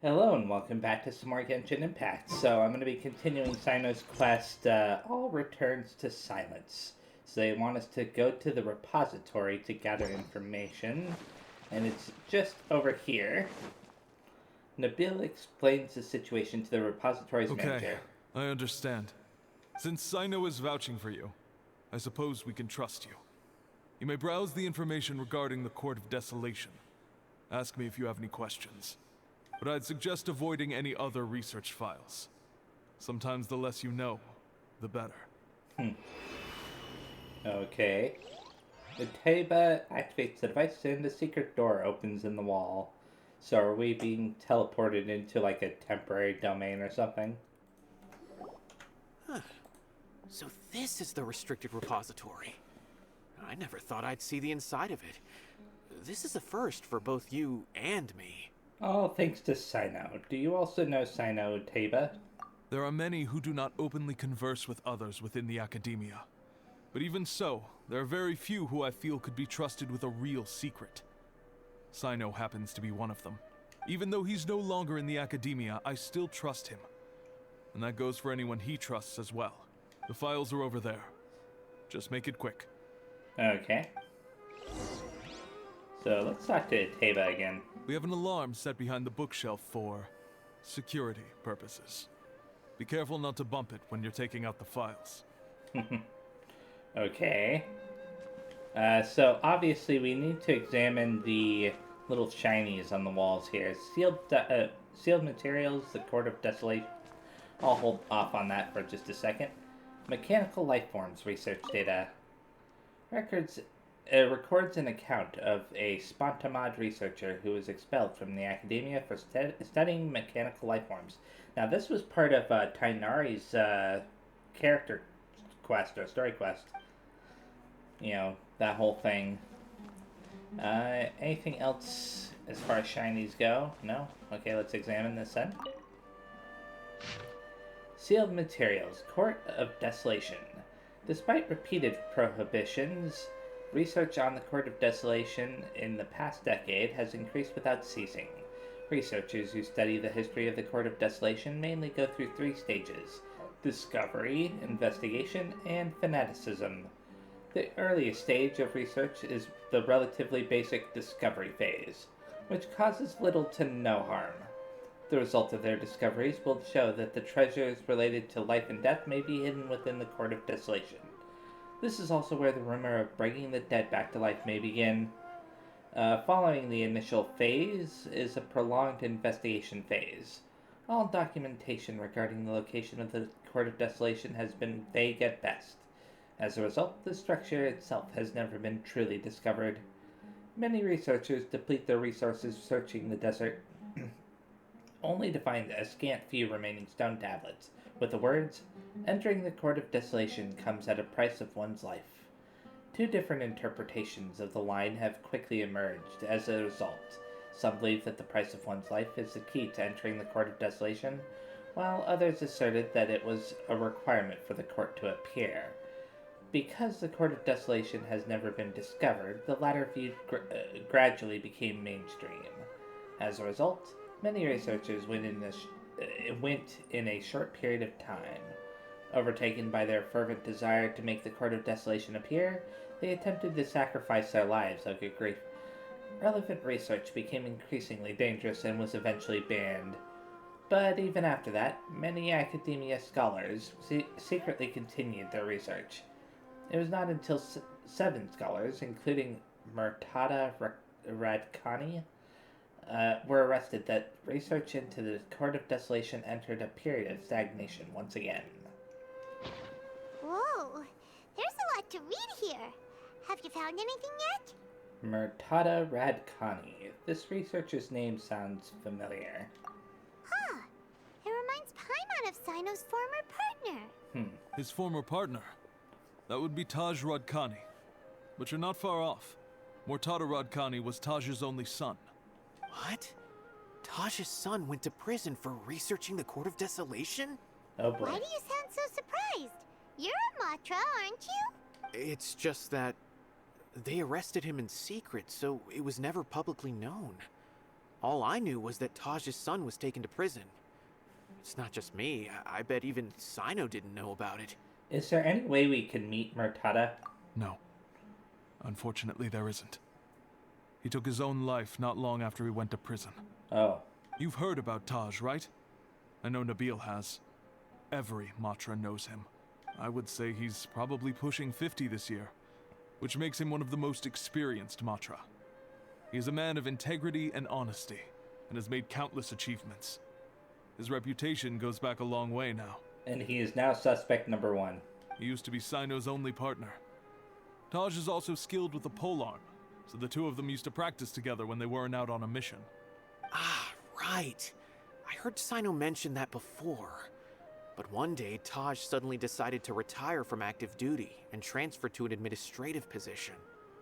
Hello and welcome back to some more Genshin Impact. So I'm going to be continuing Cyno's quest, All Returns to Silence. So they want us to go to the repository to gather information, and it's just over here. Nabil explains the situation to the repository's manager. I understand. Since Cyno is vouching for you, I suppose we can trust you. You may browse the information regarding the Court of Desolation. Ask me if you have any questions. But I'd suggest avoiding any other research files. Sometimes the less you know, the better. Okay. The Teba activates the device and the secret door opens in the wall. So are we being teleported into like a temporary domain or something? Huh. So this is the restricted repository. I never thought I'd see the inside of it. This is a first for both you and me. All thanks to Cyno. Do you also know Cyno, Teba? There are many who do not openly converse with others within the academia. But even so, there are very few who I feel could be trusted with a real secret. Cyno happens to be one of them. Even though he's no longer in the academia, I still trust him. And that goes for anyone he trusts as well. The files are over there. Just make it quick. Okay. So let's talk to Teba again. We have an alarm set behind the bookshelf for security purposes. Be careful not to bump it when you're taking out the files. Okay. So obviously we need to examine the little shinies on the walls here. Sealed materials, the Court of Desolation. I'll hold off on that for just a second. Mechanical life forms research data. Records an account of a Spontamod researcher who was expelled from the academia for studying mechanical life forms. Now, this was part of Tainari's character quest or story quest. You know, that whole thing. Anything else as far as shinies go? No? Okay, let's examine this then. Sealed materials, Court of Desolation. Despite repeated prohibitions, research on the Court of Desolation in the past decade has increased without ceasing. Researchers who study the history of the Court of Desolation mainly go through three stages: discovery, investigation, and fanaticism. The earliest stage of research is the relatively basic discovery phase, which causes little to no harm. The result of their discoveries will show that the treasures related to life and death may be hidden within the Court of Desolation. This is also where the rumor of bringing the dead back to life may begin. Following the initial phase is a prolonged investigation phase. All documentation regarding the location of the Court of Desolation has been vague at best. As a result, the structure itself has never been truly discovered. Many researchers deplete their resources searching the desert, only to find a scant few remaining stone tablets, with the words, "Entering the Court of Desolation comes at a price of one's life." Two different interpretations of the line have quickly emerged as a result. Some believe that the price of one's life is the key to entering the Court of Desolation, while others asserted that it was a requirement for the court to appear. Because the Court of Desolation has never been discovered, the latter view gradually became mainstream. As a result, many researchers went in a short period of time. Overtaken by their fervent desire to make the Court of Desolation appear, they attempted to sacrifice their lives like a grief. Relevant research became increasingly dangerous and was eventually banned. But even after that, many academia scholars secretly continued their research. It was not until 7 scholars, including Murtada Radkani, were arrested that research into the Court of Desolation entered a period of stagnation once again. Whoa, there's a lot to read here. Have you found anything yet? Murtada Radkani. This researcher's name sounds familiar. Huh, it reminds Paimon of Cyno's former partner. His former partner? That would be Taj Radkani. But you're not far off. Murtada Radkani was Taj's only son. What? Taj's son went to prison for researching the Court of Desolation? Oh boy. Why do you sound so surprised? You're a Matra, aren't you? It's just that they arrested him in secret, so it was never publicly known. All I knew was that Taj's son was taken to prison. It's not just me. I bet even Cyno didn't know about it. Is there any way we can meet Murtada? No. Unfortunately, there isn't. He took his own life not long after he went to prison. Oh. You've heard about Taj, right? I know Nabil has. Every Matra knows him. I would say he's probably pushing 50 this year, which makes him one of the most experienced Matra. He is a man of integrity and honesty, and has made countless achievements. His reputation goes back a long way now. And he is now suspect number 1. He used to be Cyno's only partner. Taj is also skilled with the polearm, so the two of them used to practice together when they weren't out on a mission. Ah, right. I heard Cyno mention that before. But one day, Taj suddenly decided to retire from active duty and transfer to an administrative position.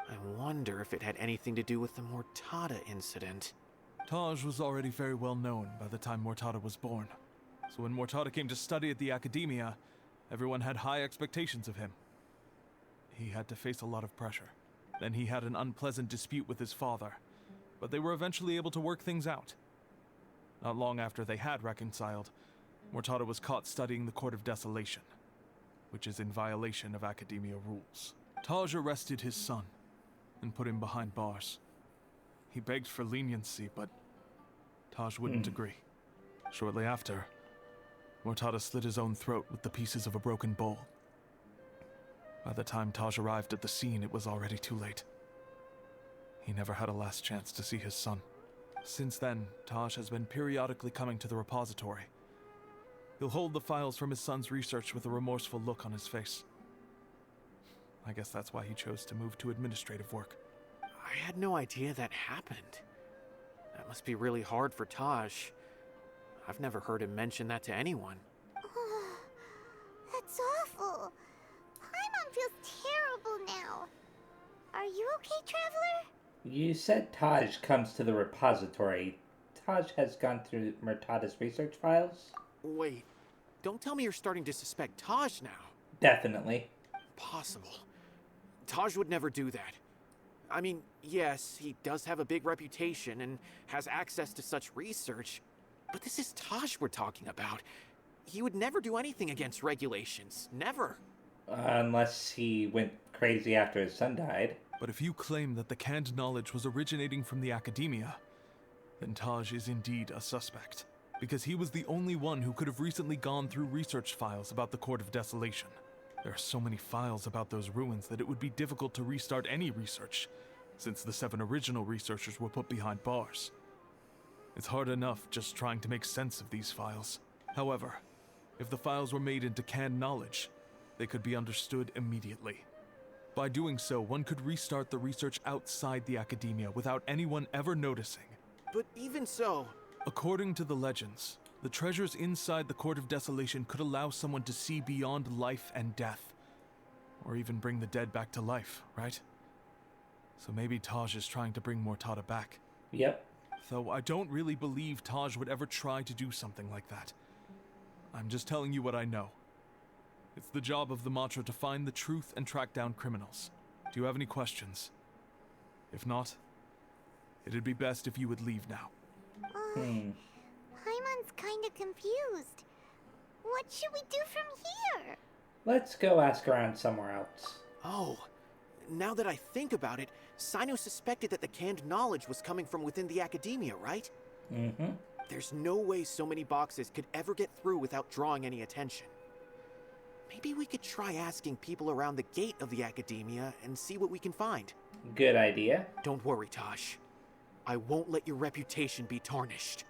I wonder if it had anything to do with the Mortada incident. Taj was already very well known by the time Mortada was born. So when Mortada came to study at the Academia, everyone had high expectations of him. He had to face a lot of pressure. Then he had an unpleasant dispute with his father, but they were eventually able to work things out. Not long after they had reconciled, Mortada was caught studying the Court of Desolation, which is in violation of Academia rules. Taj arrested his son and put him behind bars. He begged for leniency, but Taj wouldn't agree. Shortly after, Mortada slit his own throat with the pieces of a broken bowl. By the time Taj arrived at the scene, it was already too late. He never had a last chance to see his son. Since then, Taj has been periodically coming to the repository. He'll hold the files from his son's research with a remorseful look on his face. I guess that's why he chose to move to administrative work. I had no idea that happened. That must be really hard for Taj. I've never heard him mention that to anyone. That's awful. Paimon feels terrible now. Are you okay, Traveler? You said Taj comes to the repository. Taj has gone through Murtada's research files? Wait, don't tell me you're starting to suspect Taj now. Definitely. Impossible. Taj would never do that. I mean, yes, he does have a big reputation and has access to such research, but this is Taj we're talking about. He would never do anything against regulations. Never. Unless he went crazy after his son died. But if you claim that the canned knowledge was originating from the Academia, then Taj is indeed a suspect. Because he was the only one who could have recently gone through research files about the Court of Desolation. There are so many files about those ruins that it would be difficult to restart any research, since the 7 original researchers were put behind bars. It's hard enough just trying to make sense of these files. However, if the files were made into canned knowledge, they could be understood immediately. By doing so, one could restart the research outside the Academia without anyone ever noticing. But even so... According to the legends, the treasures inside the Court of Desolation could allow someone to see beyond life and death. Or even bring the dead back to life, right? So maybe Taj is trying to bring Mortada back. Yep. Though I don't really believe Taj would ever try to do something like that. I'm just telling you what I know. It's the job of the Matra to find the truth and track down criminals. Do you have any questions? If not, it'd be best if you would leave now. Paimon's kinda confused. What should we do from here? Let's go ask around somewhere else. Oh, now that I think about it, Cyno suspected that the canned knowledge was coming from within the Academia, right? Mm-hmm. There's no way so many boxes could ever get through without drawing any attention. Maybe we could try asking people around the gate of the Academia and see what we can find. Good idea. Don't worry, Taj. I won't let your reputation be tarnished.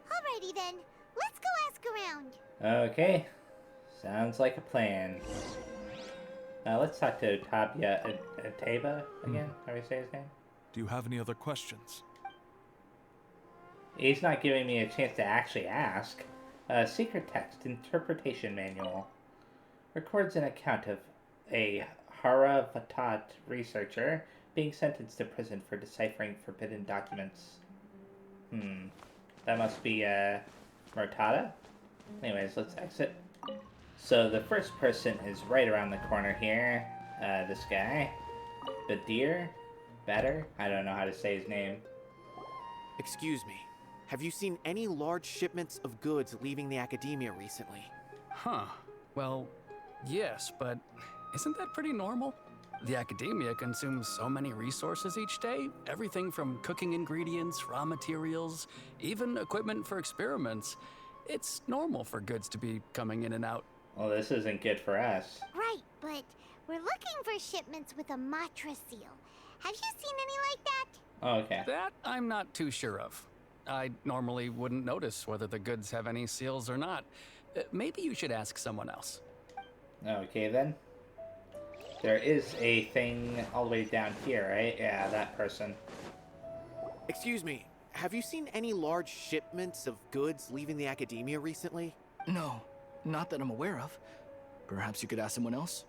Alrighty then, let's go ask around. Okay. Sounds like a plan. Let's talk to Tabia Ateba again. How do you say his name? Do you have any other questions? He's not giving me a chance to actually ask. Secret text interpretation manual records an account of a Haravatat researcher being sentenced to prison for deciphering forbidden documents. That must be Murtada. Anyways, let's exit. So the first person is right around the corner here. This guy. Badir? Better? I don't know how to say his name. Excuse me. Have you seen any large shipments of goods leaving the academia recently? Huh. Well, yes, but isn't that pretty normal? The academia consumes so many resources each day. Everything from cooking ingredients, raw materials, even equipment for experiments. It's normal for goods to be coming in and out. Well, this isn't good for us. Right, but we're looking for shipments with a Matra seal. Have you seen any like that? Oh, okay. That I'm not too sure of. I normally wouldn't notice whether the goods have any seals or not. Maybe you should ask someone else. Okay, then. There is a thing all the way down here, right? Yeah, that person. Excuse me. Have you seen any large shipments of goods leaving the academia recently? No, not that I'm aware of. Perhaps you could ask someone else?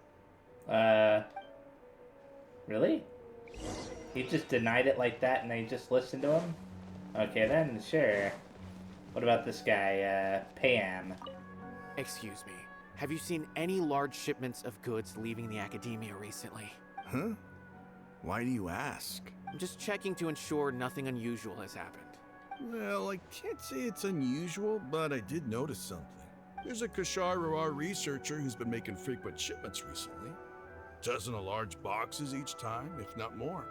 Really? He just denied it like that and they just listened to him? Okay then, sure. What about this guy, Pam? Excuse me. Have you seen any large shipments of goods leaving the academia recently? Huh? Why do you ask? I'm just checking to ensure nothing unusual has happened. Well, I can't say it's unusual, but I did notice something. There's a Kashar researcher who's been making frequent shipments recently. Dozen of large boxes each time, if not more.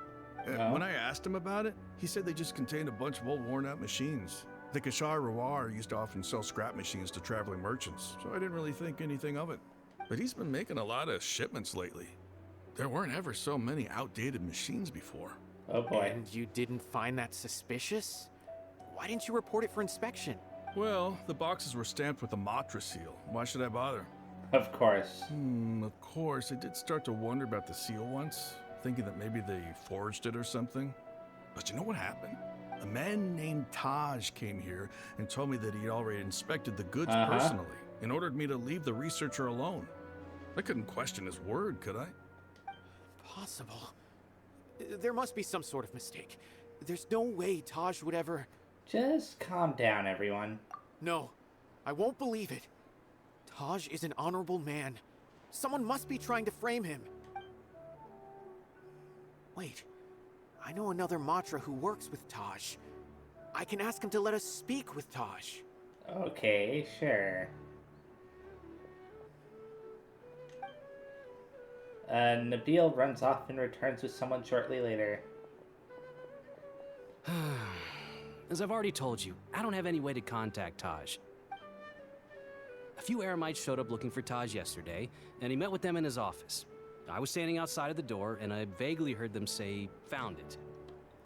And Oh. when I asked him about it, he said they just contained a bunch of old worn-out machines. The Kashar used to often sell scrap machines to traveling merchants, so I didn't really think anything of it. But he's been making a lot of shipments lately. There weren't ever so many outdated machines before. Oh boy. And you didn't find that suspicious? Why didn't you report it for inspection? Well, the boxes were stamped with a Matra seal. Why should I bother? Of course. Of course, I did start to wonder about the seal once, thinking that maybe they forged it or something. But you know what happened? A man named Taj came here and told me that he had already inspected the goods personally and ordered me to leave the researcher alone. I couldn't question his word, could I? Possible. There must be some sort of mistake. There's no way Taj would ever... Just calm down, everyone. No, I won't believe it. Taj is an honorable man. Someone must be trying to frame him. Wait, I know another Matra who works with Taj. I can ask him to let us speak with Taj. Okay, sure. Nabil runs off and returns with someone shortly later. As I've already told you, I don't have any way to contact Taj. A few Eremites showed up looking for Taj yesterday, and he met with them in his office. I was standing outside of the door, and I vaguely heard them say, "Found it."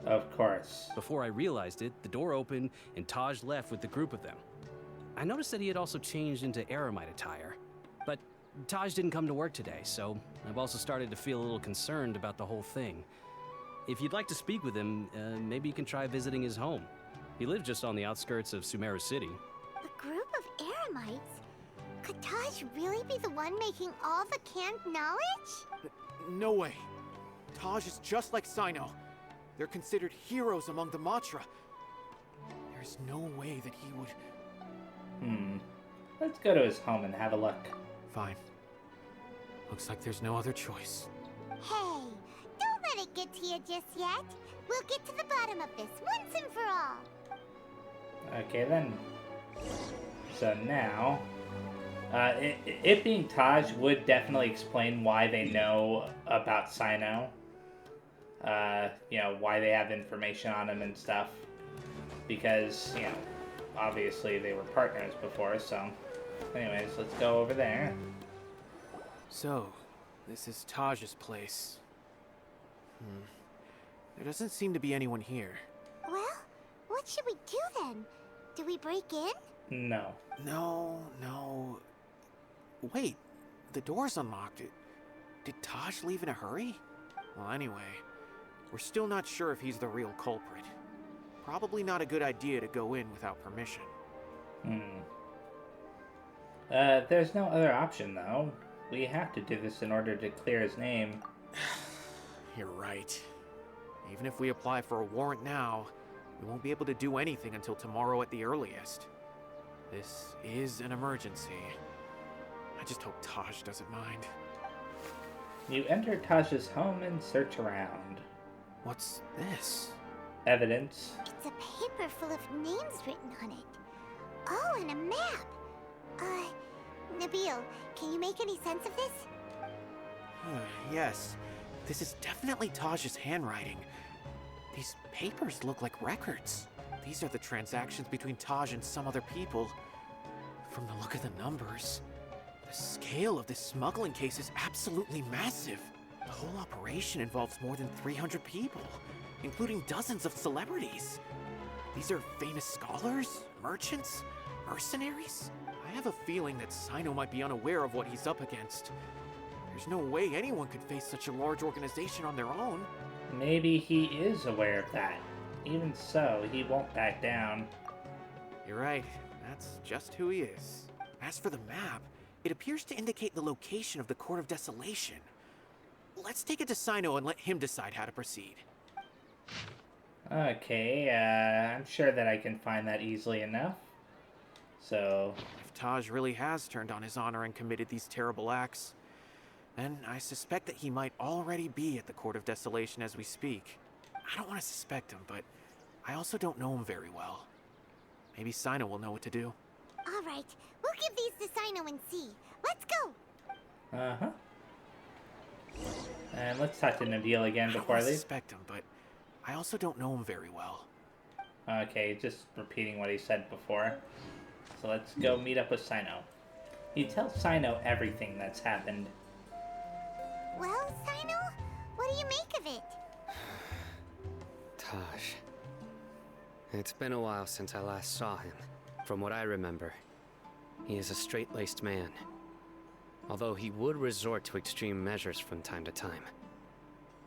Of course. Before I realized it, the door opened, and Taj left with the group of them. I noticed that he had also changed into Eremite attire. But Taj didn't come to work today, so I've also started to feel a little concerned about the whole thing. If you'd like to speak with him, maybe you can try visiting his home. He lives just on the outskirts of Sumeru City. A group of Eremites? Could Taj really be the one making all the canned knowledge? No way. Taj is just like Cyno. They're considered heroes among the Matra. There's no way that he would... Let's go to his home and have a look. Fine. Looks like there's no other choice. Hey, don't let it get to you just yet. We'll get to the bottom of this once and for all. Okay then. So now, it being Taj would definitely explain why they know about Cyno. You know, why they have information on him and stuff. Because, you know, obviously they were partners before, so... Anyways, let's go over there. So, this is Taj's place. There doesn't seem to be anyone here. Well, what should we do then? Do we break in? No. No. Wait, the door's unlocked. Did Taj leave in a hurry? Well, anyway, we're still not sure if he's the real culprit. Probably not a good idea to go in without permission. There's no other option, though. We have to do this in order to clear his name. You're right. Even if we apply for a warrant now, we won't be able to do anything until tomorrow at the earliest. This is an emergency. I just hope Taj doesn't mind. You enter Taj's home and search around. What's this? evidence. It's a paper full of names written on it. Oh, and a map. Nabil, can you make any sense of this? Yes, this is definitely Taj's handwriting. These papers look like records. These are the transactions between Taj and some other people. From the look of the numbers, the scale of this smuggling case is absolutely massive. The whole operation involves more than 300 people, including dozens of celebrities. These are famous scholars, merchants, mercenaries. I have a feeling that Cyno might be unaware of what he's up against. There's no way anyone could face such a large organization on their own. Maybe he is aware of that. Even so, he won't back down. You're right. That's just who he is. As for the map, it appears to indicate the location of the Court of Desolation. Let's take it to Cyno and let him decide how to proceed. Okay, I'm sure that I can find that easily enough. So... If Taj really has turned on his honor and committed these terrible acts, then I suspect that he might already be at the Court of Desolation as we speak. I don't want to suspect him, but I also don't know him very well. Maybe Cyno will know what to do. All right, we'll give these to Cyno and see. Let's go. Uh-huh. And let's talk to Nabil again I don't before I want to leave. suspect him, but I also don't know him very well. Okay, just repeating what he said before. So let's go meet up with Cyno. He tells Cyno everything that's happened. Well, Cyno, what do you make of it? Taj. It's been a while since I last saw him. From what I remember, he is a straight-laced man. Although he would resort to extreme measures from time to time,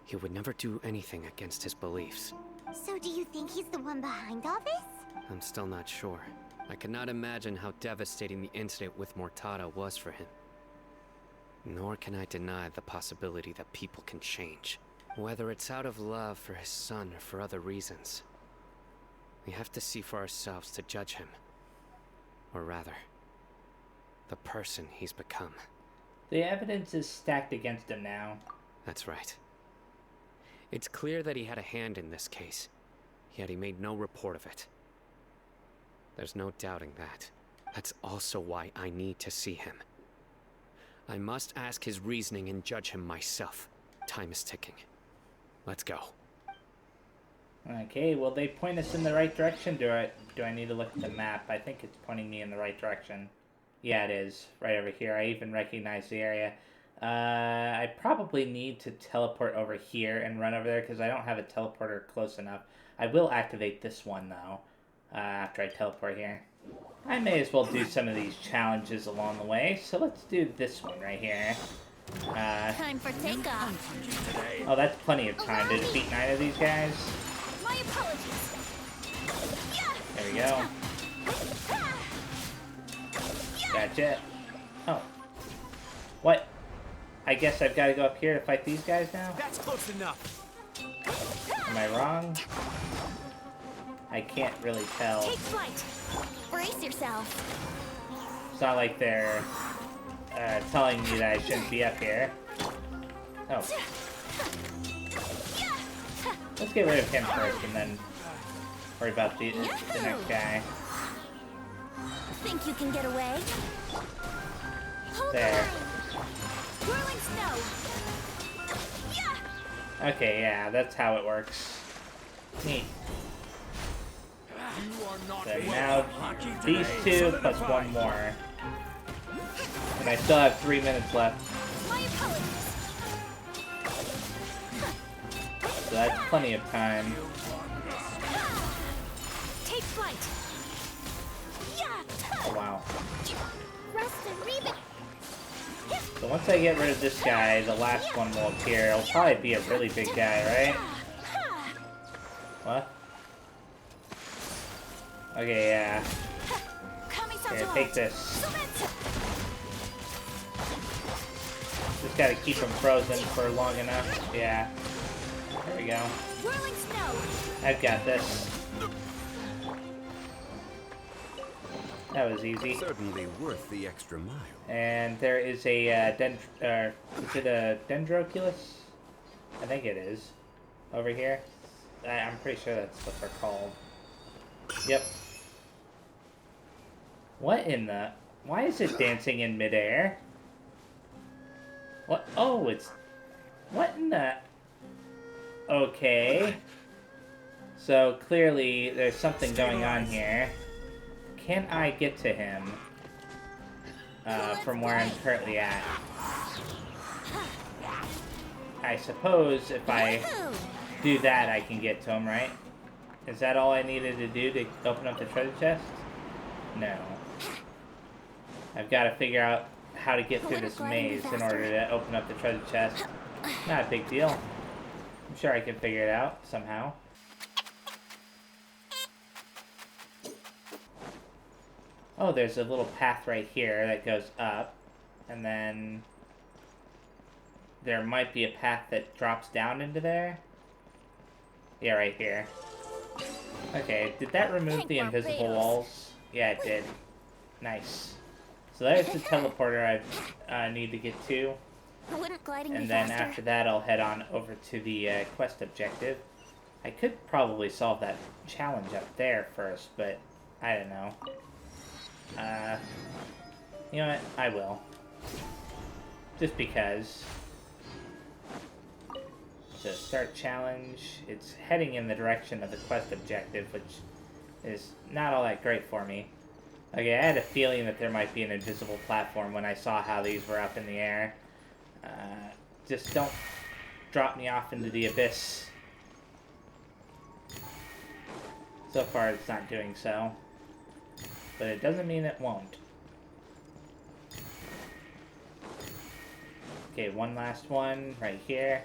he would never do anything against his beliefs. So do you think he's the one behind all this? I'm still not sure. I cannot imagine how devastating the incident with Mortada was for him. Nor can I deny the possibility that people can change. Whether it's out of love for his son or for other reasons. We have to see for ourselves to judge him. Or rather, the person he's become. The evidence is stacked against him now. That's right. It's clear that he had a hand in this case, yet he made no report of it. There's no doubting that. That's also why I need to see him. I must ask his reasoning and judge him myself. Time is ticking. Let's go. Okay, well they point us in the right direction. Do I need to look at the map? I think it's pointing me in the right direction. Yeah, it is. Right over here. I even recognize the area. I probably need to teleport over here and run over there because I don't have a teleporter close enough. I will activate this one, though, after I teleport here. I may as well do some of these challenges along the way, so let's do this one right here. Time for takeoff. Oh, that's plenty of time to defeat 9 of these guys. My apologies. There we go. Gotcha. Oh. What? I guess I've got to go up here to fight these guys now? That's close enough. Am I wrong? I can't really tell. Take flight. Brace yourself. It's not like they're telling me that I shouldn't be up here. Oh. Let's get rid of him first and then worry about the next guy. Think you can get away? Hold There. Whirling snow. Okay, yeah, that's how it works. Neat. So now, these 2 plus 1 more. And I still have 3 minutes left. My apologies. So that's plenty of time. Take flight. Oh, wow. Rest and read. So once I get rid of this guy, the last one will appear. It'll probably be a really big guy, right? What? Okay, yeah. Here, take this. Just gotta keep him frozen for long enough. Yeah. There we go. Whirling snow. I've got this. That was easy. Certainly worth the extra mile. And there is a is it a Dendroculus? I think it is. Over here. I'm pretty sure that's what they're called. Yep. What in the... Why is it dancing in midair? What? Oh, it's... What in the... Okay. So, clearly, there's something going on here. Can I get to him? From where I'm currently at. I suppose if I do that, I can get to him, right? Is that all I needed to do to open up the treasure chest? No. I've got to figure out how to get through this maze in order to open up the treasure chest. Not a big deal. I'm sure I can figure it out somehow. Oh, there's a little path right here that goes up. And then there might be a path that drops down into there. Yeah, right here. Okay, did that remove the invisible walls? Yeah, it did. Nice. So there's the teleporter I need to get to. And then after that, I'll head on over to the quest objective. I could probably solve that challenge up there first, but I don't know. You know what? I will. Just because. So start challenge. It's heading in the direction of the quest objective, which is not all that great for me. Okay, I had a feeling that there might be an invisible platform when I saw how these were up in the air. Just don't drop me off into the abyss. So far, it's not doing so. But it doesn't mean it won't. Okay, one last one right here.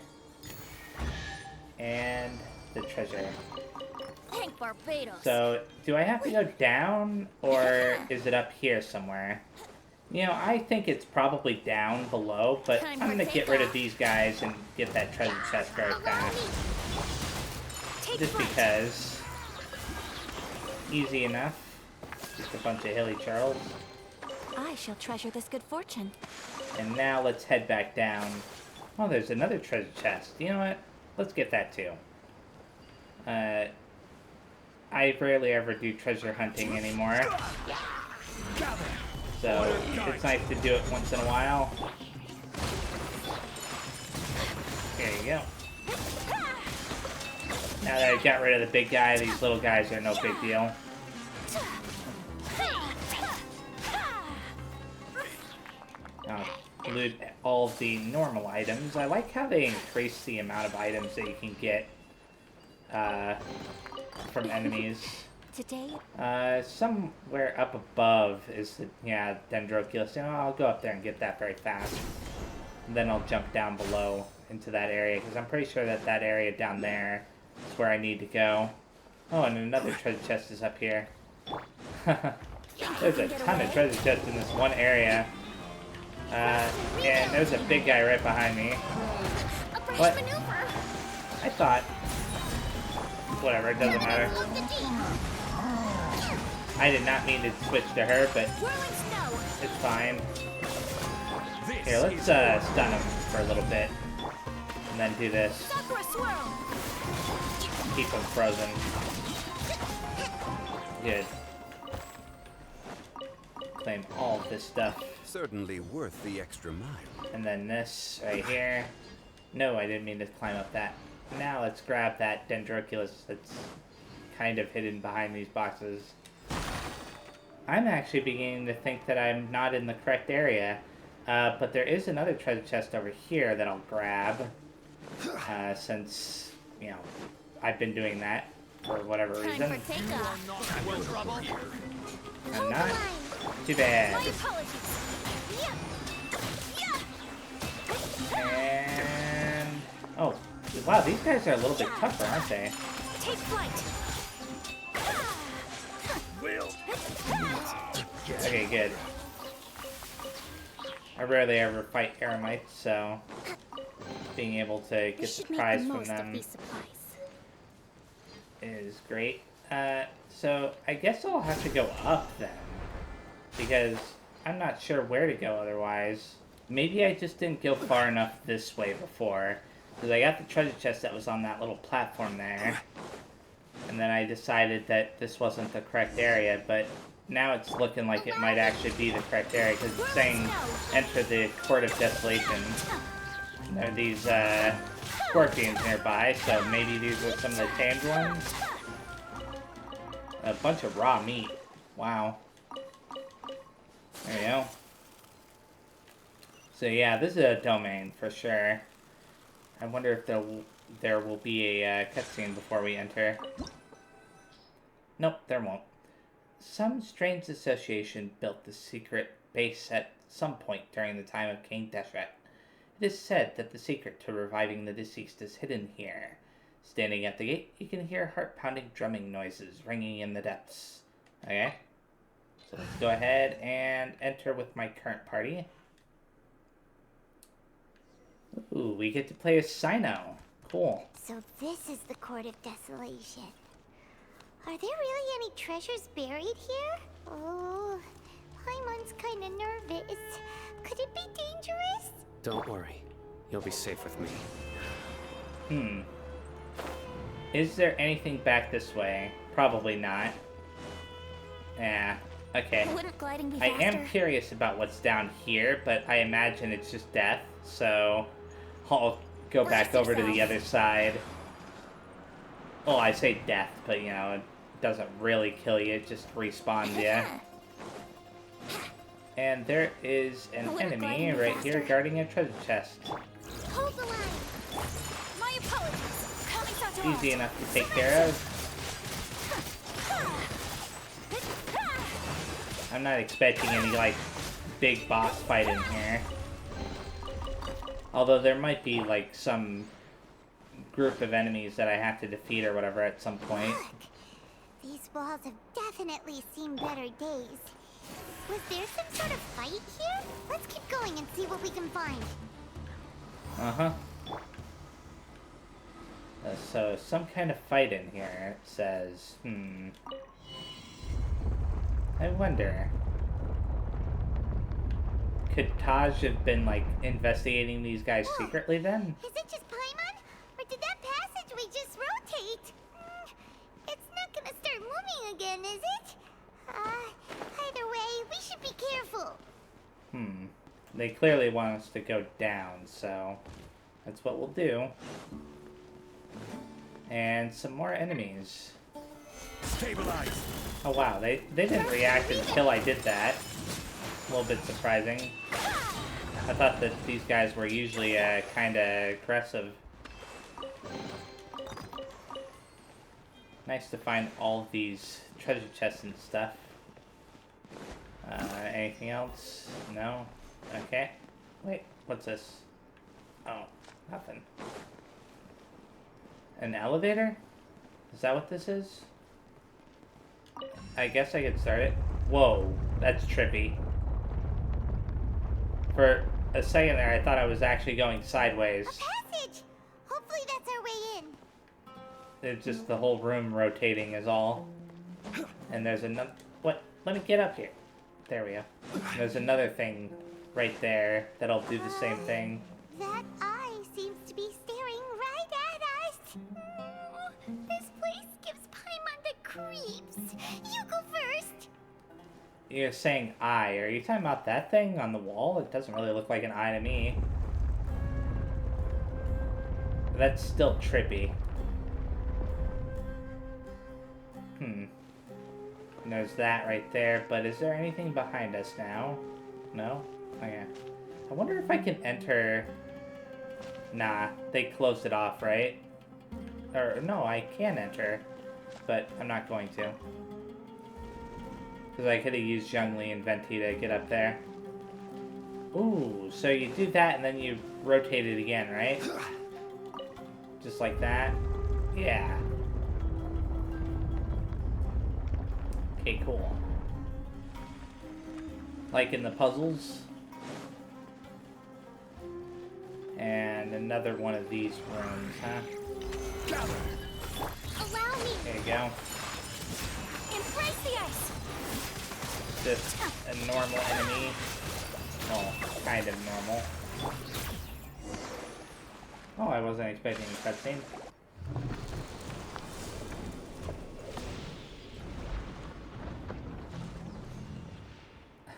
And the treasure. So, do I have to go down, or is it up here somewhere? You know, I think it's probably down below, but I'm gonna get rid of these guys and get that treasure chest very fast. Just because. Easy enough. Just a bunch of hilly churls. I shall treasure this good fortune. And now let's head back down. Oh, there's another treasure chest. You know what? Let's get that too. I rarely ever do treasure hunting anymore. So, it's nice to do it once in a while. There you go. Now that I got rid of the big guy, these little guys are no big deal. Now, loot all of the normal items. I like how they increase the amount of items that you can get from enemies. Somewhere up above is the, yeah, Dendroculus. You know, I'll go up there and get that very fast. And then I'll jump down below into that area, because I'm pretty sure that that area down there is where I need to go. Oh, and another treasure chest is up here. There's a ton of treasure chests in this one area. And there's a big guy right behind me. What? I thought... Whatever, it doesn't matter. I did not mean to switch to her, but it's fine. Here, let's stun him for a little bit. And then do this. Keep him frozen. Good. Claim all of this stuff. Certainly worth the extra mile. And then this right here. No, I didn't mean to climb up that. Now let's grab that Dendroculus that's kind of hidden behind these boxes. I'm actually beginning to think that I'm not in the correct area. But there is another treasure chest over here that I'll grab. Since, you know, I've been doing that for whatever reason. I'm not. Too bad. And... oh, wow, these guys are a little bit tougher, aren't they? Take flight. Okay, good. I rarely ever fight Eremites, so being able to get the prize from them is great. So I guess I'll have to go up then, because I'm not sure where to go otherwise. Maybe I just didn't go far enough this way before, because I got the treasure chest that was on that little platform there, And then I decided that this wasn't the correct area, but now it's looking like it might actually be the correct area, because it's saying enter the Court of Desolation. And there are these scorpions nearby, so maybe these are some of the tamed ones. A bunch of raw meat. Wow. There you go. So yeah, this is a domain for sure. I wonder if there will be a cutscene before we enter. Nope, there won't. Some strange association built the secret base at some point during the time of King Deshret. It is said that the secret to reviving the deceased is hidden here. Standing at the gate, you can hear heart-pounding drumming noises ringing in the depths. Okay. So let's go ahead and enter with my current party. Ooh, we get to play as Cyno. Cool. So this is the Court of Desolation. Are there really any treasures buried here? Oh, Paimon's kinda nervous. Could it be dangerous? Don't worry. You'll be safe with me. Is there anything back this way? Probably not. Yeah, okay. Wouldn't gliding be I faster? am curious about what's down here, but I imagine it's just death, so I'll go back over to the other side. Well, I say death, but you know, it doesn't really kill you, it just respawns you. And there is an enemy right here guarding a treasure chest. Hold the line. My apologies. Coming out to Easy enough to take care of. I'm not expecting any, like, big boss fight in here. Although there might be, like, some group of enemies that I have to defeat or whatever at some point. Look, these walls have definitely seen better days. Was there some sort of fight here? Let's keep going and see what we can find. Uh-huh. So, some kind of fight in here, it says. I wonder. Could Taj have been, like, investigating these guys secretly then? Is it just Paimon? Or did that passageway just rotate? It's not gonna start moving again, is it? Either way, we should be careful. They clearly want us to go down, so that's what we'll do. And some more enemies. Stabilize. Oh wow, they didn't react until I did that. A little bit surprising. I thought that these guys were usually kind of aggressive. Nice to find all of these treasure chests and stuff. Anything else? No? Okay. Wait, what's this? Oh, nothing. An elevator? Is that what this is? I guess I could start it. Whoa, that's trippy. For a second there, I thought I was actually going sideways. A passage! Hopefully that's our way in. It's just the whole room rotating is all. And there's another... What? Let me get up here. There we go. There's another thing right there that'll do the same thing. That eye seems to be staring right at us. This place gives Paimon the creeps. You go first. You're saying eye. Are you talking about that thing on the wall? It doesn't really look like an eye to me. That's still trippy. And there's that right there, but is there anything behind us now? No? Okay. I wonder if I can enter... Nah, they closed it off, right? Or, no, I can enter, but I'm not going to. Because I could have used Zhongli and Venti to get up there. Ooh, so you do that and then you rotate it again, right? Just like that? Yeah. Okay, cool. Like in the puzzles. And another one of these rooms, huh? Allow me. There you go. Embrace the ice. Just a normal enemy. Well, kind of normal. Oh, I wasn't expecting a cutscene.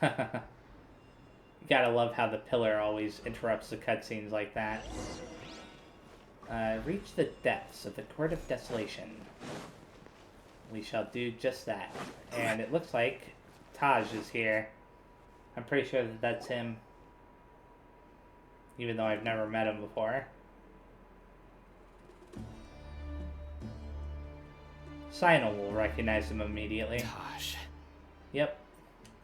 Gotta love how the pillar always interrupts the cutscenes like that. Reach the depths of the Court of Desolation. We shall do just that. And it looks like Taj is here. I'm pretty sure that that's him. Even though I've never met him before. Cyno will recognize him immediately. Taj. Yep.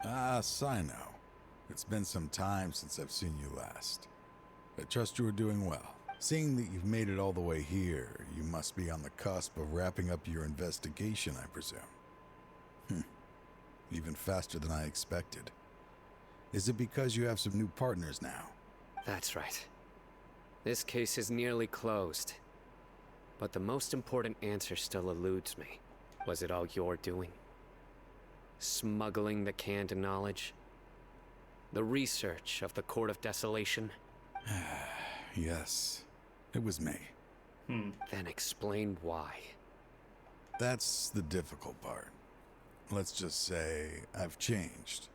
Ah, Cyno. It's been some time since I've seen you last. I trust you are doing well. Seeing that you've made it all the way here, you must be on the cusp of wrapping up your investigation, I presume. Even faster than I expected. Is it because you have some new partners now? That's right. This case is nearly closed. But the most important answer still eludes me. Was it all your doing? Smuggling the canned knowledge? The research of the Court of Desolation? Yes, it was me. Then explain why. That's the difficult part. Let's just say I've changed.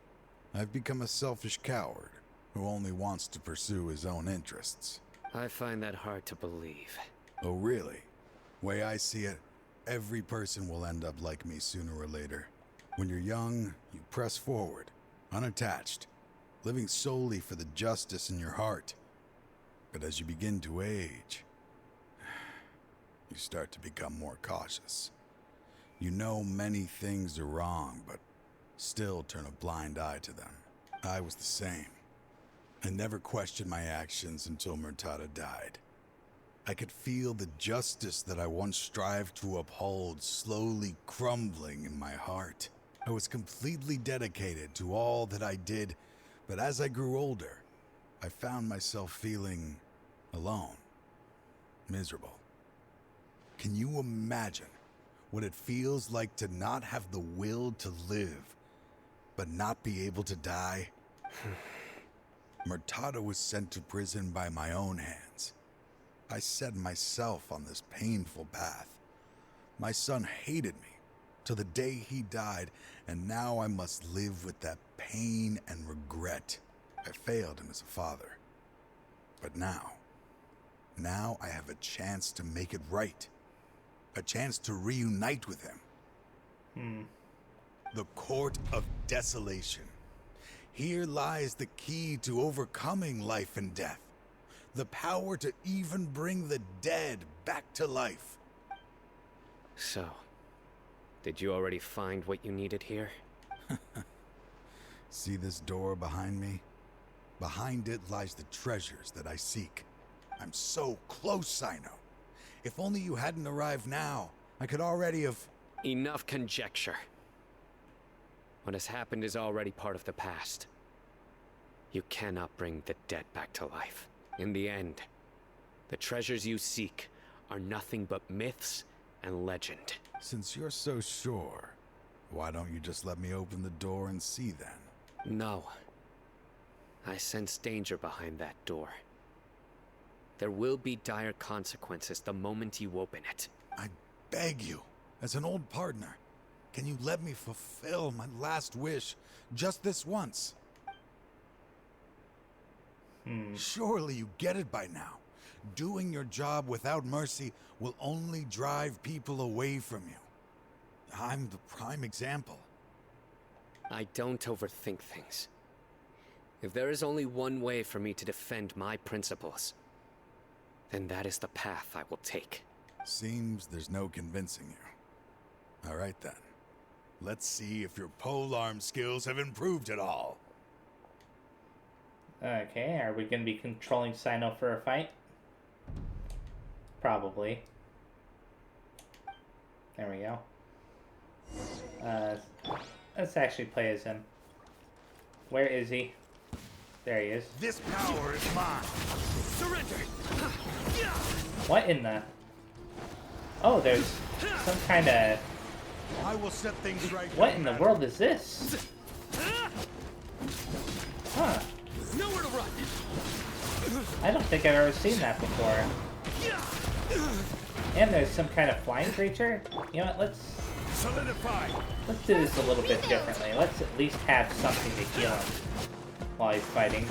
I've become a selfish coward who only wants to pursue his own interests. I find that hard to believe. Oh, really? Way I see it, every person will end up like me sooner or later. When you're young, you press forward, unattached, living solely for the justice in your heart. But as you begin to age, you start to become more cautious. You know many things are wrong, but still turn a blind eye to them. I was the same. I never questioned my actions until Murtada died. I could feel the justice that I once strived to uphold slowly crumbling in my heart. I was completely dedicated to all that I did, but as I grew older, I found myself feeling alone, miserable. Can you imagine what it feels like to not have the will to live, but not be able to die? Murtada was sent to prison by my own hands. I set myself on this painful path. My son hated me till the day he died, and now I must live with that pain and regret. I failed him as a father. But now I have a chance to make it right. A chance to reunite with him. The Court of Desolation. Here lies the key to overcoming life and death. The power to even bring the dead back to life. So, did you already find what you needed here? See this door behind me? Behind it lies the treasures that I seek. I'm so close, Cyno. If only you hadn't arrived now, I could already have... Enough conjecture. What has happened is already part of the past. You cannot bring the dead back to life. In the end, the treasures you seek are nothing but myths and legend. Since you're so sure, why don't you just let me open the door and see then? No. I sense danger behind that door. There will be dire consequences the moment you open it. I beg you, as an old partner, can you let me fulfill my last wish just this once? Surely you get it by now. Doing your job without mercy will only drive people away from you. I'm the prime example. I don't overthink things. If there is only one way for me to defend my principles, then that is the path I will take. Seems there's no convincing you. All right then. Let's see if your polearm skills have improved at all. Okay, are we going to be controlling Cyno for a fight? Probably. There we go. Let's actually play as him. Where is he? There he is. This power is mine. Surrender! What in the... Oh, there's some kind of... I will set things right. What in the world is this? Huh. Nowhere to run! I don't think I've ever seen that before. And there's some kind of flying creature. You know what, let's Solidify! Let's do this a little bit differently. Let's at least have something to heal him while he's fighting.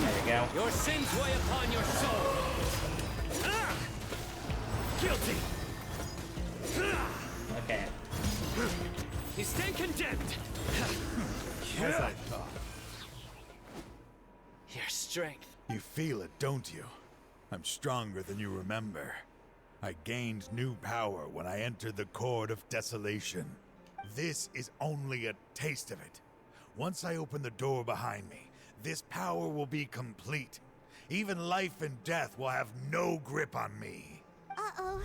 There we go. Your sins weigh upon your soul. Guilty. Okay. You stand condemned. As I thought. Your strength. You feel it, don't you? I'm stronger than you remember. I gained new power when I entered the Court of Desolation. This is only a taste of it. Once I open the door behind me, this power will be complete. Even life and death will have no grip on me. Uh-oh.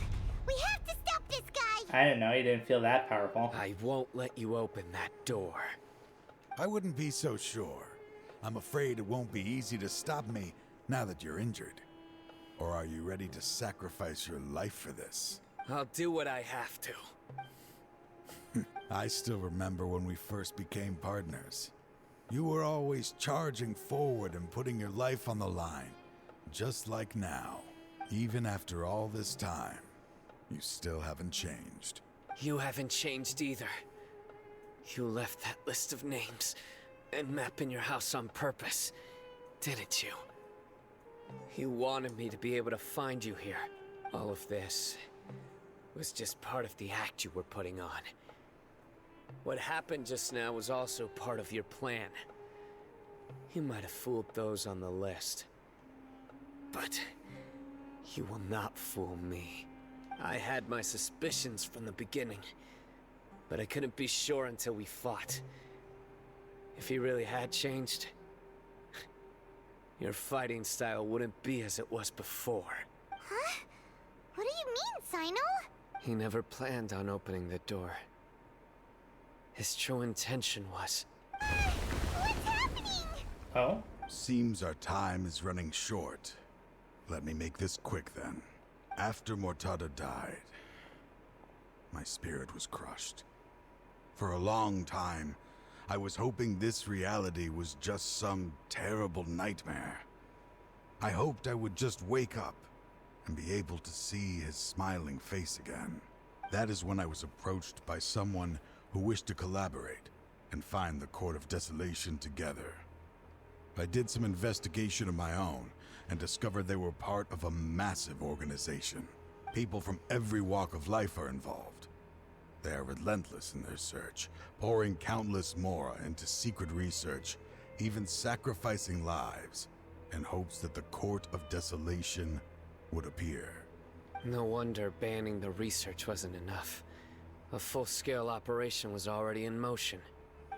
We have to stop this guy! I didn't know he didn't feel that powerful. I won't let you open that door. I wouldn't be so sure. I'm afraid it won't be easy to stop me now that you're injured. Or are you ready to sacrifice your life for this? I'll do what I have to. I still remember when we first became partners. You were always charging forward and putting your life on the line. Just like now. Even after all this time, you still haven't changed. You haven't changed either. You left that list of names and map in your house on purpose, didn't you? You wanted me to be able to find you here. All of this was just part of the act you were putting on. What happened just now was also part of your plan. You might have fooled those on the list, but you will not fool me. I had my suspicions from the beginning, but I couldn't be sure until we fought. If he really had changed, your fighting style wouldn't be as it was before. Huh? What do you mean, Cyno? He never planned on opening the door. His true intention was... What's happening? Oh? Seems our time is running short. Let me make this quick then. After Mortada died, my spirit was crushed. For a long time, I was hoping this reality was just some terrible nightmare. I hoped I would just wake up and be able to see his smiling face again. That is when I was approached by someone who wished to collaborate and find the Court of Desolation together. I did some investigation of my own and discovered they were part of a massive organization. People from every walk of life are involved. They are relentless in their search, pouring countless mora into secret research, even sacrificing lives in hopes that the Court of Desolation would appear. No wonder banning the research wasn't enough. A full-scale operation was already in motion.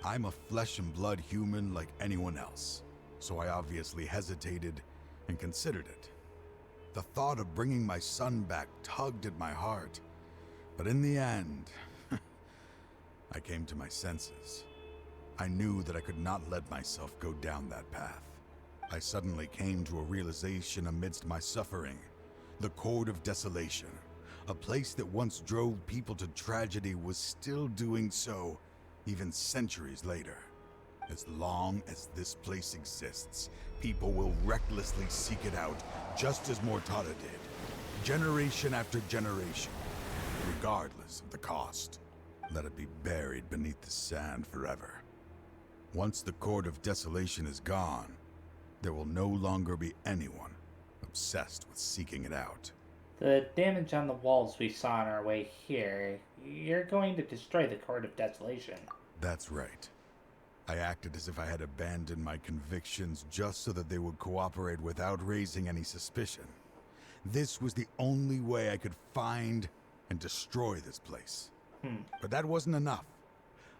I'm a flesh and blood human like anyone else, so I obviously hesitated and considered it. The thought of bringing my son back tugged at my heart, but in the end, I came to my senses. I knew that I could not let myself go down that path. I suddenly came to a realization amidst my suffering. The Court of Desolation, a place that once drove people to tragedy, was still doing so, even centuries later. As long as this place exists, people will recklessly seek it out, just as Mortada did, generation after generation, regardless of the cost. Let it be buried beneath the sand forever. Once the Court of Desolation is gone, there will no longer be anyone obsessed with seeking it out. The damage on the walls we saw on our way here, you're going to destroy the Court of Desolation. That's right. I acted as if I had abandoned my convictions just so that they would cooperate without raising any suspicion. This was the only way I could find and destroy this place. But that wasn't enough.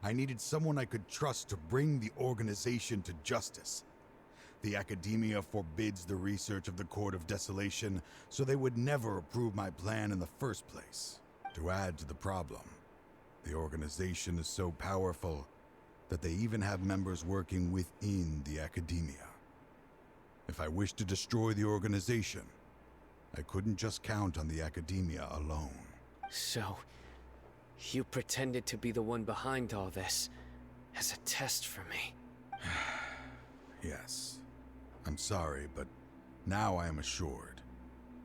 I needed someone I could trust to bring the organization to justice. The Academia forbids the research of the Court of Desolation, so they would never approve my plan in the first place. To add to the problem, the organization is so powerful that they even have members working within the Academia. If I wished to destroy the organization, I couldn't just count on the Academia alone. So, you pretended to be the one behind all this, as a test for me. Yes. I'm sorry, but now I am assured.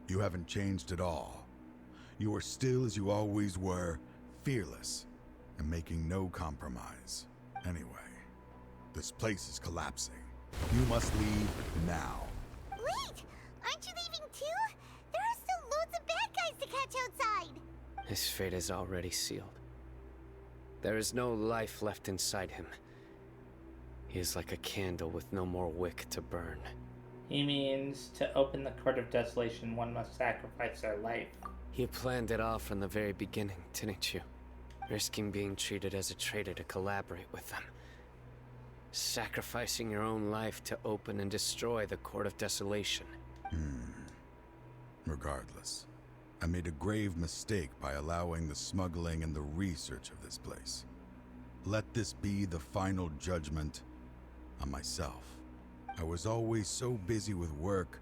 You haven't changed at all. You are still as you always were, fearless, and making no compromise. Anyway, this place is collapsing. You must leave now. Wait! Aren't you leaving too? There are still loads of bad guys to catch outside! His fate is already sealed. There is no life left inside him. He is like a candle with no more wick to burn. He means to open the Court of Desolation, one must sacrifice their life. You planned it all from the very beginning, didn't you? Risking being treated as a traitor to collaborate with them. Sacrificing your own life to open and destroy the Court of Desolation. Regardless, I made a grave mistake by allowing the smuggling and the research of this place. Let this be the final judgment on myself. I was always so busy with work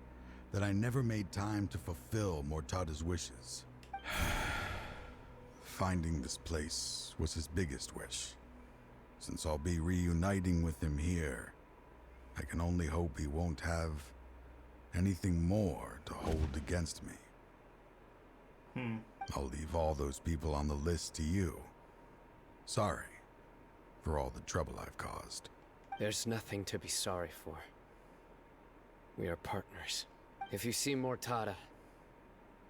that I never made time to fulfill Mortada's wishes. Finding this place was his biggest wish. Since I'll be reuniting with him here, I can only hope he won't have anything more to hold against me. I'll leave all those people on the list to you. Sorry for all the trouble I've caused. There's nothing to be sorry for. We are partners. If you see Mortada,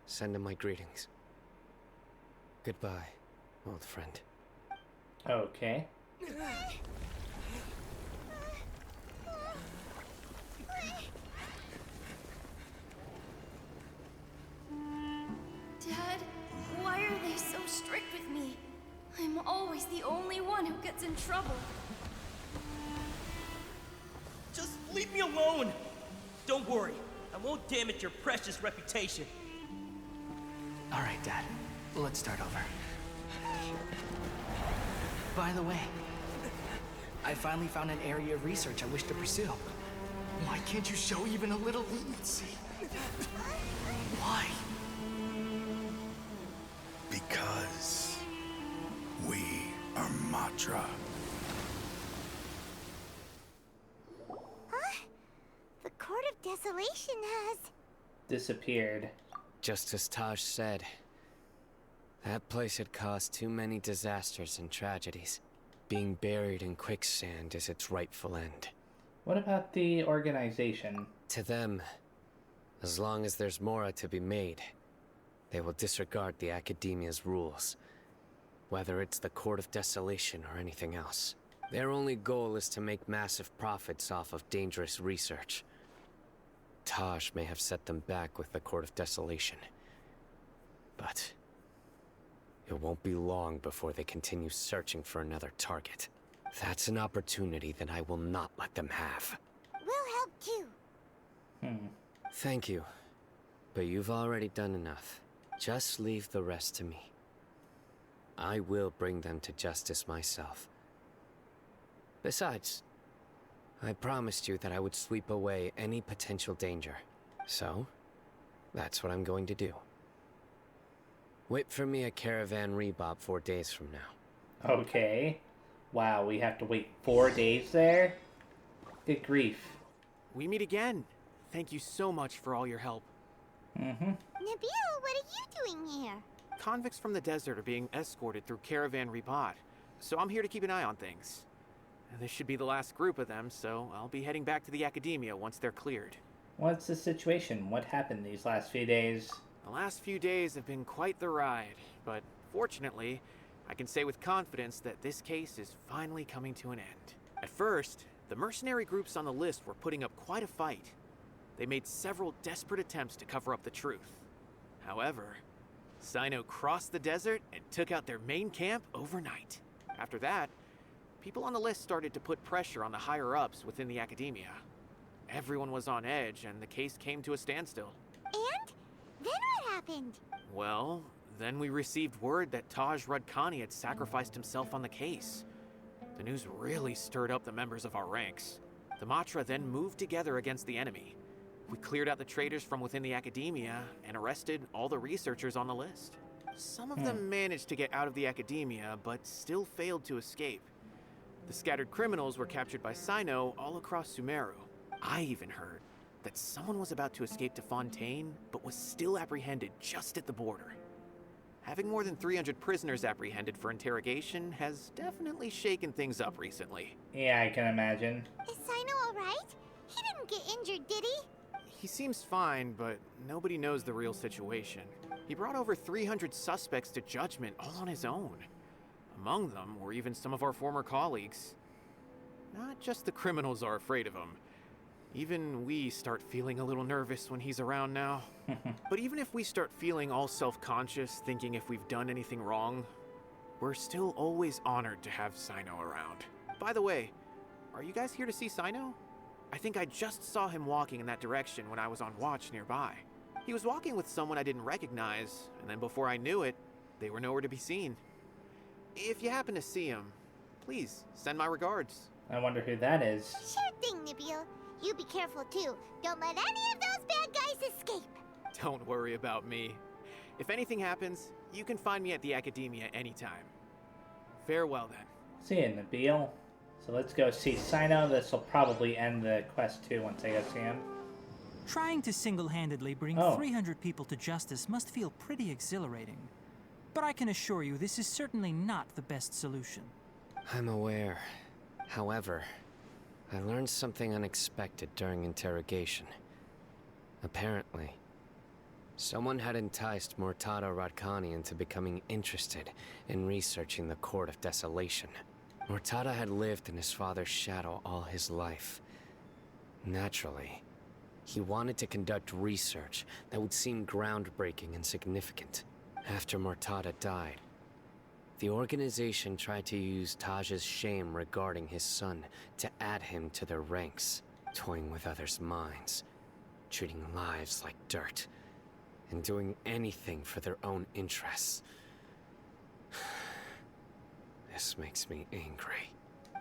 send him my greetings. Goodbye, old friend. Okay. Dad, why are they so strict with me? I'm always the only one who gets in trouble. Just leave me alone! Don't worry, I won't damage your precious reputation. All right, Dad. Let's start over. By the way, I finally found an area of research I wish to pursue. Why can't you show even a little leniency? Why? Because we are Matra. Huh? The Court of Desolation has... disappeared. Just as Taj said, that place had caused too many disasters and tragedies. Being buried in quicksand is its rightful end. What about the organization? To them, as long as there's more to be made, they will disregard the Academia's rules, whether it's the Court of Desolation or anything else. Their only goal is to make massive profits off of dangerous research. Taj may have set them back with the Court of Desolation, but it won't be long before they continue searching for another target. That's an opportunity that I will not let them have. We'll help too. Thank you, but you've already done enough. Just leave the rest to me. I will bring them to justice myself. Besides, I promised you that I would sweep away any potential danger. So, that's what I'm going to do. Wait for me at Caravan Rebob 4 days from now. Okay. Wow, we have to wait 4 days there? Good grief. We meet again. Thank you so much for all your help. Nabil, what are you doing here? Convicts from the desert are being escorted through Caravan Rebob, so I'm here to keep an eye on things. This should be the last group of them, so I'll be heading back to the Academia once they're cleared. What's the situation? What happened these last few days? The last few days have been quite the ride, but fortunately, I can say with confidence that this case is finally coming to an end. At first, the mercenary groups on the list were putting up quite a fight. They made several desperate attempts to cover up the truth. However, Cyno crossed the desert and took out their main camp overnight. After that, people on the list started to put pressure on the higher-ups within the Academia. Everyone was on edge, and the case came to a standstill. And? Then what happened? Well, then we received word that Taj Rudkani had sacrificed himself on the case. The news really stirred up the members of our ranks. The Matra then moved together against the enemy. We cleared out the traitors from within the Academia and arrested all the researchers on the list. Some of them managed to get out of the Academia, but still failed to escape. The scattered criminals were captured by Cyno all across Sumeru. I even heard that someone was about to escape to Fontaine, but was still apprehended just at the border. Having more than 300 prisoners apprehended for interrogation has definitely shaken things up recently. Yeah, I can imagine. Is Cyno alright? He didn't get injured, did he? He seems fine, but nobody knows the real situation. He brought over 300 suspects to judgment all on his own. Among them were even some of our former colleagues. Not just the criminals are afraid of him. Even we start feeling a little nervous when he's around now. But even if we start feeling all self-conscious, thinking if we've done anything wrong, we're still always honored to have Cyno around. By the way, are you guys here to see Cyno? I think I just saw him walking in that direction when I was on watch nearby. He was walking with someone I didn't recognize, and then before I knew it, they were nowhere to be seen. If you happen to see him, please send my regards. I wonder who that is. Sure thing, Nabil. You be careful too. Don't let any of those bad guys escape. Don't worry about me. If anything happens, you can find me at the Academia anytime. Farewell then. See you, Nabil. So let's go see Cyno. This will probably end the quest too once I go see him. Trying to single-handedly bring 300 people to justice must feel pretty exhilarating. But I can assure you this is certainly not the best solution. I'm aware. However, I learned something unexpected during interrogation. Apparently, someone had enticed Murtada Radkani into becoming interested in researching the Court of Desolation. Murtada had lived in his father's shadow all his life. Naturally, he wanted to conduct research that would seem groundbreaking and significant. After Murtada died, the organization tried to use Taj's shame regarding his son to add him to their ranks, toying with others' minds, treating lives like dirt, and doing anything for their own interests. This makes me angry.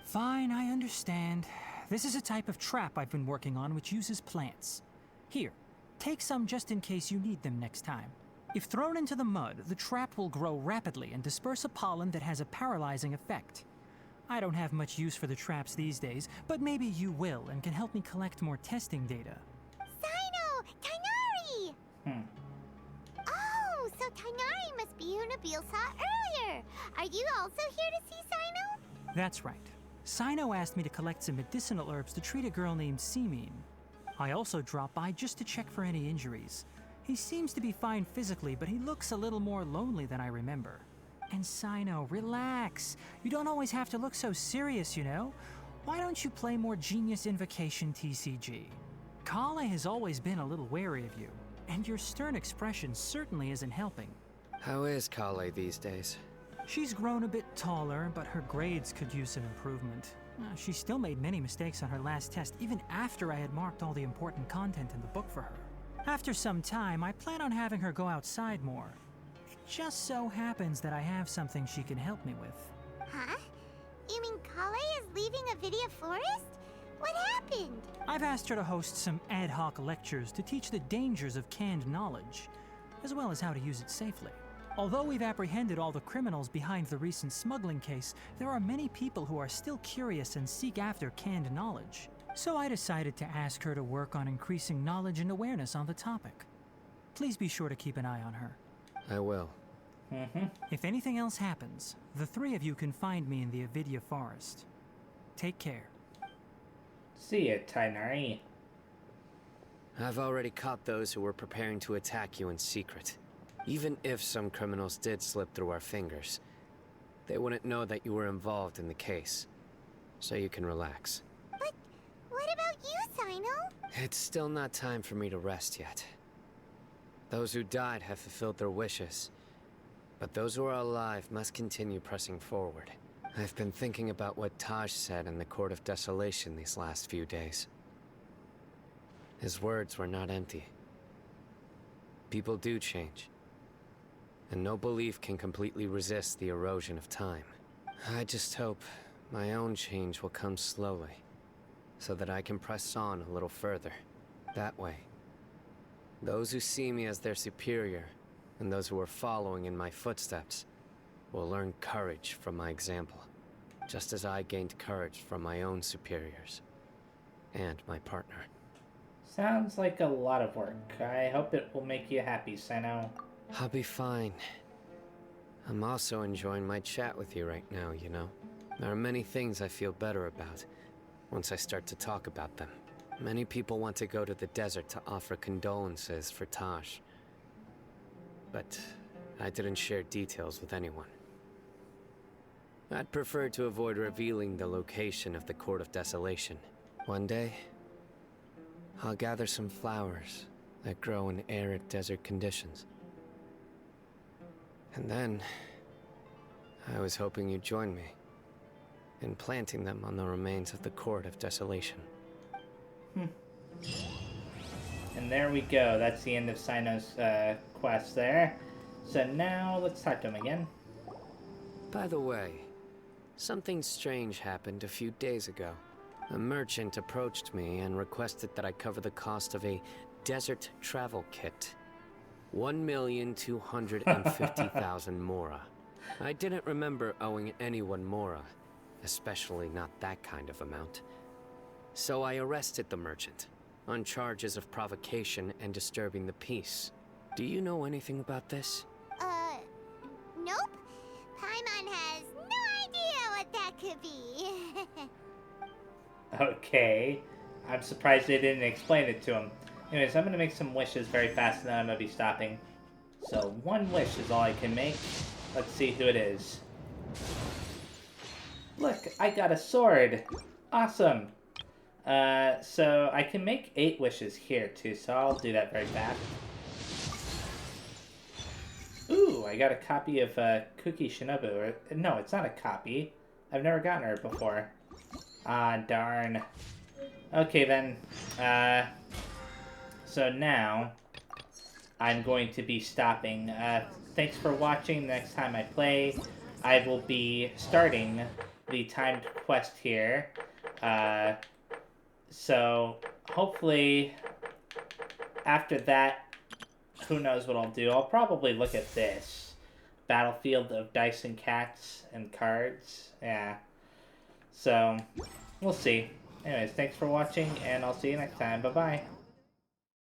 Fine, I understand. This is a type of trap I've been working on which uses plants. Here, take some just in case you need them next time. If thrown into the mud, the trap will grow rapidly and disperse a pollen that has a paralyzing effect. I don't have much use for the traps these days, but maybe you will and can help me collect more testing data. Cyno! Tighnari! Oh, so Tighnari must be who Nabil saw earlier. Are you also here to see Cyno? That's right. Cyno asked me to collect some medicinal herbs to treat a girl named Seemine. I also dropped by just to check for any injuries. He seems to be fine physically, but he looks a little more lonely than I remember. And Cyno, relax. You don't always have to look so serious, you know? Why don't you play more Genius Invocation TCG? Kale has always been a little wary of you, and your stern expression certainly isn't helping. How is Kale these days? She's grown a bit taller, but her grades could use some improvement. She still made many mistakes on her last test, even after I had marked all the important content in the book for her. After some time, I plan on having her go outside more. It just so happens that I have something she can help me with. Huh? You mean Kale is leaving Avidia Forest? What happened? I've asked her to host some ad hoc lectures to teach the dangers of canned knowledge, as well as how to use it safely. Although we've apprehended all the criminals behind the recent smuggling case, there are many people who are still curious and seek after canned knowledge. So I decided to ask her to work on increasing knowledge and awareness on the topic. Please be sure to keep an eye on her. I will. If anything else happens, the three of you can find me in the Avidia Forest. Take care. See ya, Tighnari. I've already caught those who were preparing to attack you in secret. Even if some criminals did slip through our fingers, they wouldn't know that you were involved in the case. So you can relax. But what about you, Cyno? It's still not time for me to rest yet. Those who died have fulfilled their wishes, but those who are alive must continue pressing forward. I've been thinking about what Taj said in the Court of Desolation these last few days. His words were not empty. People do change, and no belief can completely resist the erosion of time. I just hope my own change will come slowly, so that I can press on a little further. That way, those who see me as their superior, and those who are following in my footsteps, will learn courage from my example, just as I gained courage from my own superiors, and my partner. Sounds like a lot of work. I hope it will make you happy, Cyno. I'll be fine. I'm also enjoying my chat with you right now, you know? There are many things I feel better about once I start to talk about them. Many people want to go to the desert to offer condolences for Taj. But I didn't share details with anyone. I'd prefer to avoid revealing the location of the Court of Desolation. One day, I'll gather some flowers that grow in arid desert conditions. And then, I was hoping you'd join me in planting them on the remains of the Court of Desolation. And there we go. That's the end of Cyno's quest there. So now, let's talk to him again. By the way, something strange happened a few days ago. A merchant approached me and requested that I cover the cost of a desert travel kit. 1,250,000 mora. I didn't remember owing anyone mora, especially not that kind of amount. So I arrested the merchant on charges of provocation and disturbing the peace. Do you know anything about this? Nope. Paimon has no idea what that could be. Okay. I'm surprised they didn't explain it to him. Anyways, I'm gonna make some wishes very fast and then I'm gonna be stopping. So, one wish is all I can make. Let's see who it is. Look, I got a sword! Awesome! So I can make 8 wishes here too, so I'll do that very fast. Ooh, I got a copy of Cookie Shinobu. No, it's not a copy. I've never gotten her before. Ah, darn. Okay then. So now, I'm going to be stopping. Thanks for watching. Next time I play, I will be starting the timed quest here. So, hopefully, after that, who knows what I'll do. I'll probably look at this. Battlefield of Dice and Cats and Cards. Yeah. So, we'll see. Anyways, thanks for watching, and I'll see you next time. Bye-bye.